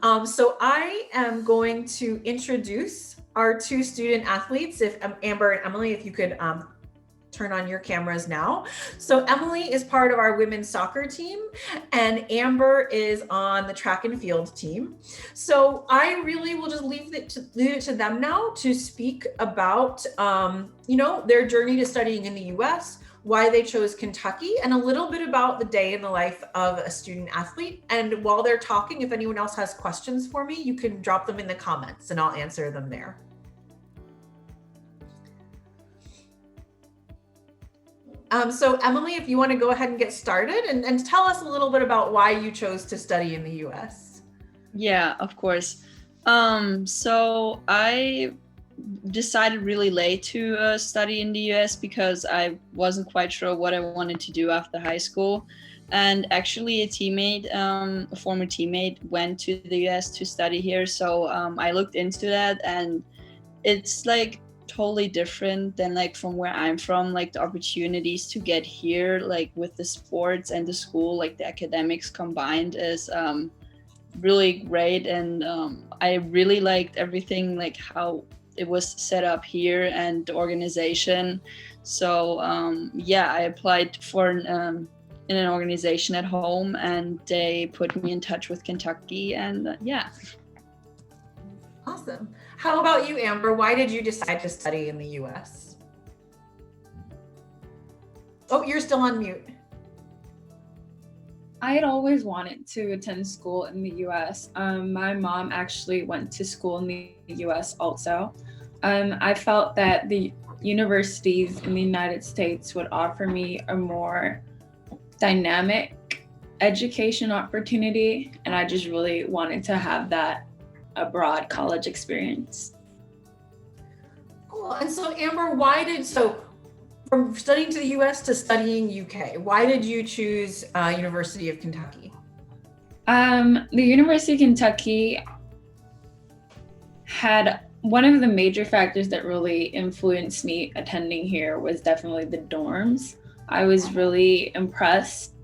So I am going to introduce our two student athletes. If Amber and Emily, if you could turn on your cameras now. So Emily is part of our women's soccer team, and Amber is on the track and field team. So I really will just leave it to them now to speak about, their journey to studying in the U.S., why they chose Kentucky, and a little bit about the day in the life of a student athlete. And while they're talking, if anyone else has questions for me, you can drop them in the comments and I'll answer them there. So Emily, if you want to go ahead and get started and tell us a little bit about why you chose to study in the US. Yeah, of course. So I decided really late to study in the US because I wasn't quite sure what I wanted to do after high school. And actually a former teammate went to the US to study here. So I looked into that, and it's like totally different than like from where I'm from. Like the opportunities to get here, like with the sports and the school, like the academics combined, is really great. And I really liked everything, like how it was set up here and the organization. So I applied for in an organization at home, and they put me in touch with Kentucky, and Awesome. How about you, Amber? Why did you decide to study in the US? Oh, you're still on mute. I had always wanted to attend school in the US. My mom actually went to school in the US also. I felt that the universities in the United States would offer me a more dynamic education opportunity, and I just really wanted to have that a broad college experience. Cool. And so Amber, from studying to the US to studying UK, why did you choose University of Kentucky? The University of Kentucky had one of the major factors that really influenced me attending here was definitely the dorms. I was really impressed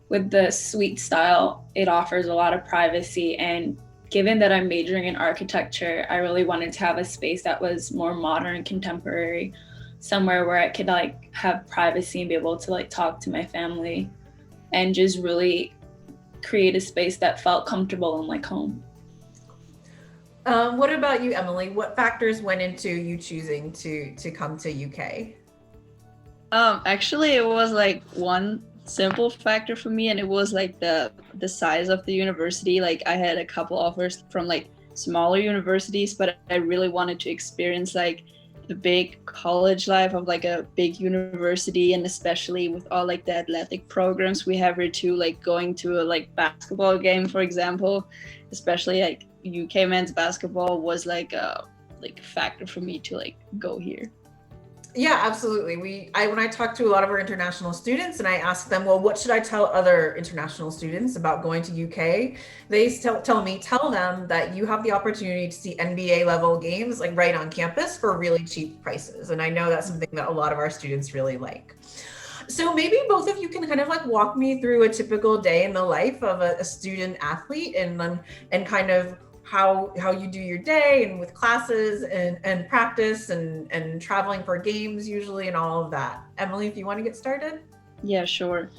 with the suite style. It offers a lot of privacy, and given that I'm majoring in architecture, I really wanted to have a space that was more modern, contemporary, somewhere where I could like have privacy and be able to like talk to my family and just really create a space that felt comfortable and like home. What about you, Emily? What factors went into you choosing to come to UK? Actually, it was like one simple factor for me, and it was like the size of the university. Like I had a couple offers from like smaller universities, but I really wanted to experience like the big college life of like a big university, and especially with all like the athletic programs we have here too, like going to a like basketball game, for example, especially like UK men's basketball was like a factor for me to like go here. Yeah, absolutely. When I talk to a lot of our international students and I ask them, well, what should I tell other international students about going to UK? They tell them that you have the opportunity to see NBA level games like right on campus for really cheap prices. And I know that's something that a lot of our students really like. So maybe both of you can kind of like walk me through a typical day in the life of a student athlete and kind of how you do your day and with classes and practice and traveling for games usually and all of that. Emily, if you want to get started. Yeah, sure.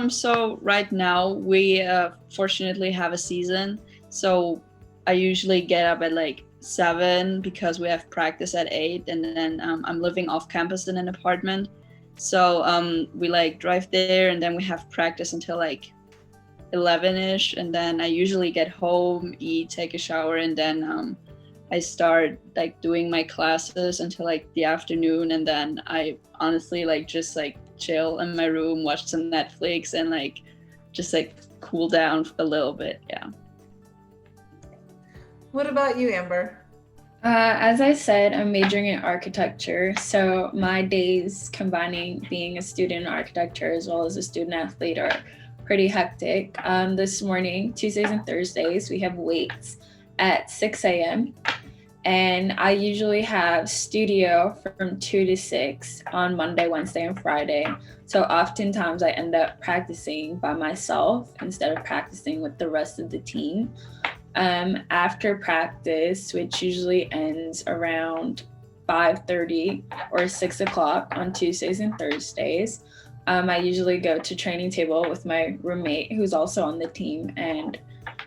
So right now we fortunately have a season. So I usually get up at like 7 because we have practice at 8, and then I'm living off campus in an apartment. So we like drive there, and then we have practice until like 11ish, and then I usually get home, eat, take a shower, and then I start like doing my classes until like the afternoon, and then I honestly like just like chill in my room, watch some Netflix, and like just like cool down a little bit. Yeah. What about you, Amber? As I said, I'm majoring in architecture, so my days combining being a student in architecture as well as a student athlete are pretty hectic. This morning, Tuesdays and Thursdays, we have weights at 6 a.m. And I usually have studio from 2 to 6 on Monday, Wednesday, and Friday. So oftentimes I end up practicing by myself instead of practicing with the rest of the team. After practice, which usually ends around 5:30 or 6 o'clock on Tuesdays and Thursdays, I usually go to training table with my roommate who's also on the team, and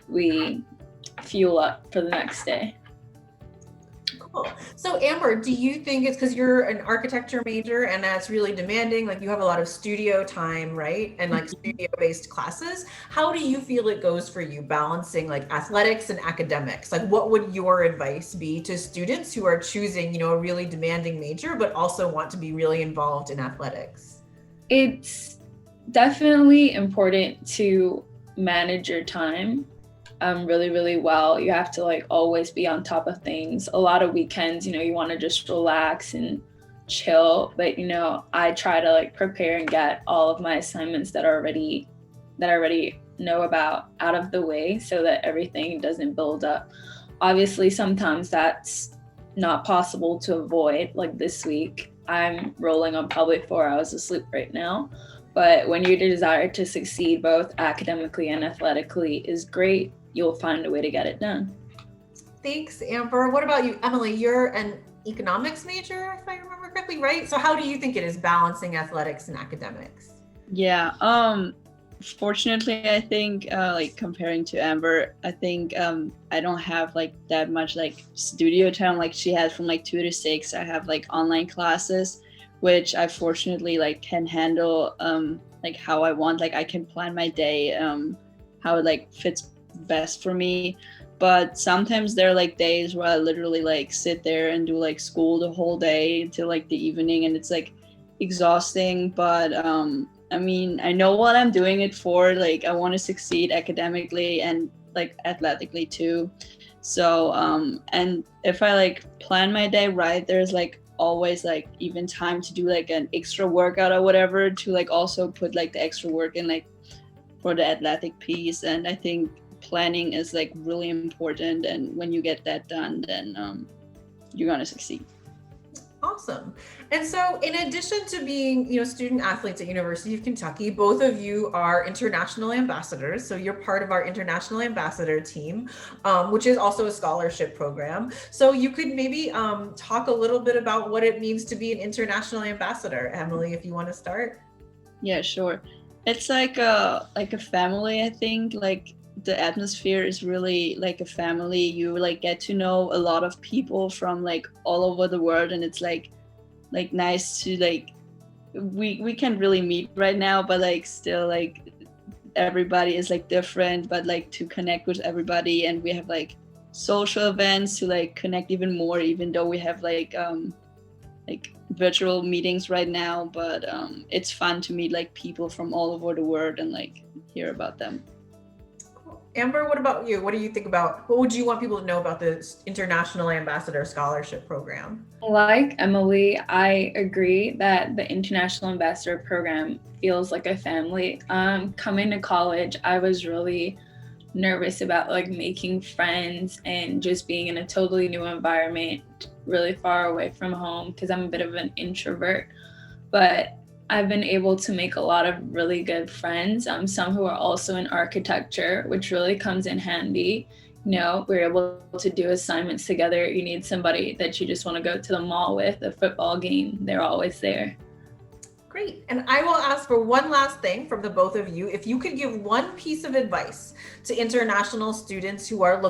we fuel up for the next day. Cool. So Amber, do you think it's because you're an architecture major and that's really demanding, like you have a lot of studio time, right? And like studio-based classes. How do you feel it goes for you balancing like athletics and academics? Like what would your advice be to students who are choosing, you know, a really demanding major, but also want to be really involved in athletics? It's definitely important to manage your time really, really well. You have to like always be on top of things. A lot of weekends, you know, you want to just relax and chill, but you know, I try to like prepare and get all of my assignments that I already know about out of the way so that everything doesn't build up. Obviously, sometimes that's not possible to avoid. Like this week, I'm rolling on probably 4 hours of sleep right now. But when your desire to succeed both academically and athletically is great, you'll find a way to get it done. Thanks, Amber. What about you, Emily? You're an economics major, if I remember correctly, right? So how do you think it is balancing athletics and academics? Yeah. Fortunately, I think like comparing to Amber, I think I don't have like that much like studio time like she has from like 2 to 6. I have like online classes, which I fortunately like can handle like how I want. Like I can plan my day how it like fits best for me. But sometimes there are like days where I literally like sit there and do like school the whole day until like the evening, and it's like exhausting. But I mean, I know what I'm doing it for. Like I want to succeed academically and like athletically too. So and if I like plan my day right, there's like always like even time to do like an extra workout or whatever to like also put like the extra work in like for the athletic piece. And I think planning is like really important, and when you get that done, then you're gonna succeed. Awesome. And so in addition to being, you know, student athletes at University of Kentucky, both of you are international ambassadors. So you're part of our international ambassador team, which is also a scholarship program. So you could maybe talk a little bit about what it means to be an international ambassador. Emily, if you want to start. Yeah, sure. It's like a family, I think. Like the atmosphere is really like a family. You like get to know a lot of people from like all over the world, and it's like nice to like we can't really meet right now, but like still like everybody is like different, but like to connect with everybody. And we have like social events to like connect even more, even though we have like virtual meetings right now. But it's fun to meet like people from all over the world and like hear about them. Amber, what about you? What do you think about, what would you want people to know about the International Ambassador Scholarship Program? Like Emily, I agree that the International Ambassador Program feels like a family. Coming to college, I was really nervous about like making friends and just being in a totally new environment, really far away from home, because I'm a bit of an introvert. But I've been able to make a lot of really good friends, some who are also in architecture, which really comes in handy. You know, we're able to do assignments together. You need somebody that you just want to go to the mall with, a football game, they're always there. Great. And I will ask for one last thing from the both of you. If you could give one piece of advice to international students who are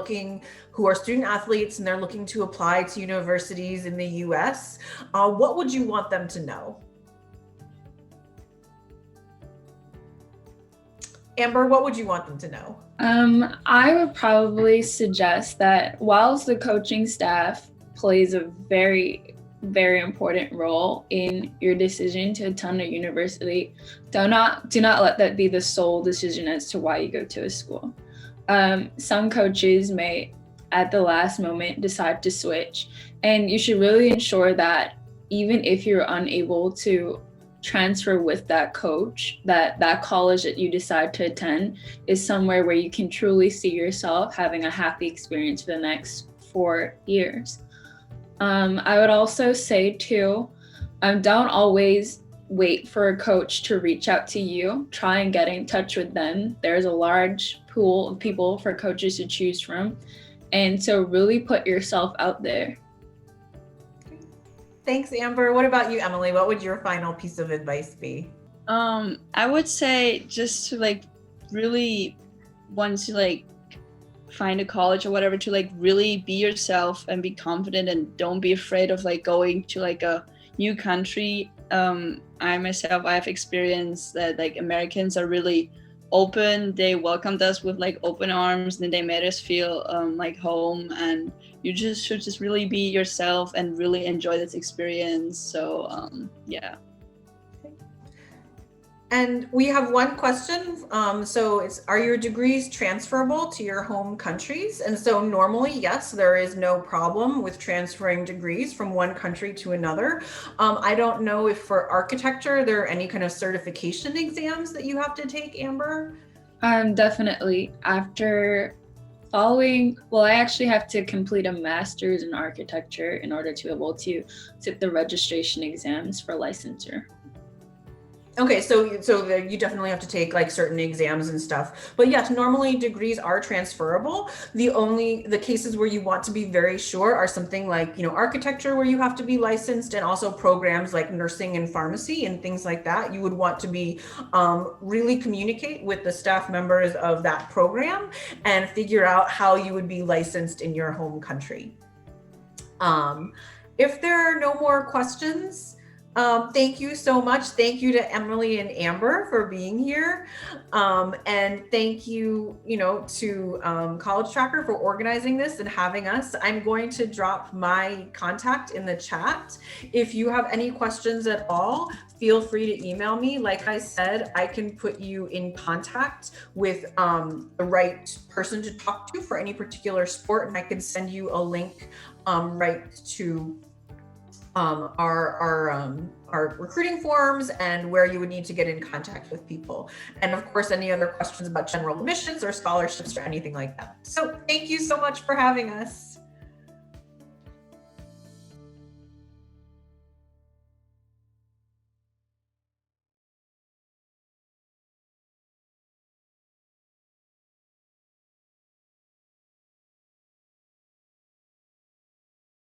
student athletes and they're looking to apply to universities in the US, what would you want them to know? Amber, what would you want them to know? I would probably suggest that whilst the coaching staff plays a very, very important role in your decision to attend a university, do not let that be the sole decision as to why you go to a school. Some coaches may, at the last moment, decide to switch, and you should really ensure that even if you're unable to transfer with that coach, that college that you decide to attend is somewhere where you can truly see yourself having a happy experience for the next 4 years. I would also say too, don't always wait for a coach to reach out to you. Try and get in touch with them. There's a large pool of people for coaches to choose from. And so really put yourself out there. Thanks, Amber. What about you, Emily? What would your final piece of advice be? I would say just to like really, once you like find a college or whatever, to like really be yourself and be confident, and don't be afraid of like going to like a new country. I myself, I have experienced that like Americans are really open. They welcomed us with like open arms, and they made us feel like home, and you just should just really be yourself and really enjoy this experience. So yeah. And we have one question. So it's, are your degrees transferable to your home countries? And so normally, yes, there is no problem with transferring degrees from one country to another. I don't know if for architecture, there are any kind of certification exams that you have to take, Amber? Definitely. After following, well, I actually have to complete a master's in architecture in order to be able to sit the registration exams for licensure. Okay, so you definitely have to take like certain exams and stuff. But yes, normally degrees are transferable. The cases where you want to be very sure are something like, architecture, where you have to be licensed, and also programs like nursing and pharmacy and things like that. You would want to be really communicate with the staff members of that program and figure out how you would be licensed in your home country. If there are no more questions, thank you so much. Thank you to Emily and Amber for being here. And thank you, to CollegeTrackr for organizing this and having us. I'm going to drop my contact in the chat. If you have any questions at all, feel free to email me. Like I said, I can put you in contact with the right person to talk to for any particular sport, and I can send you a link right to our recruiting forms and where you would need to get in contact with people. And of course, any other questions about general admissions or scholarships or anything like that. So thank you so much for having us.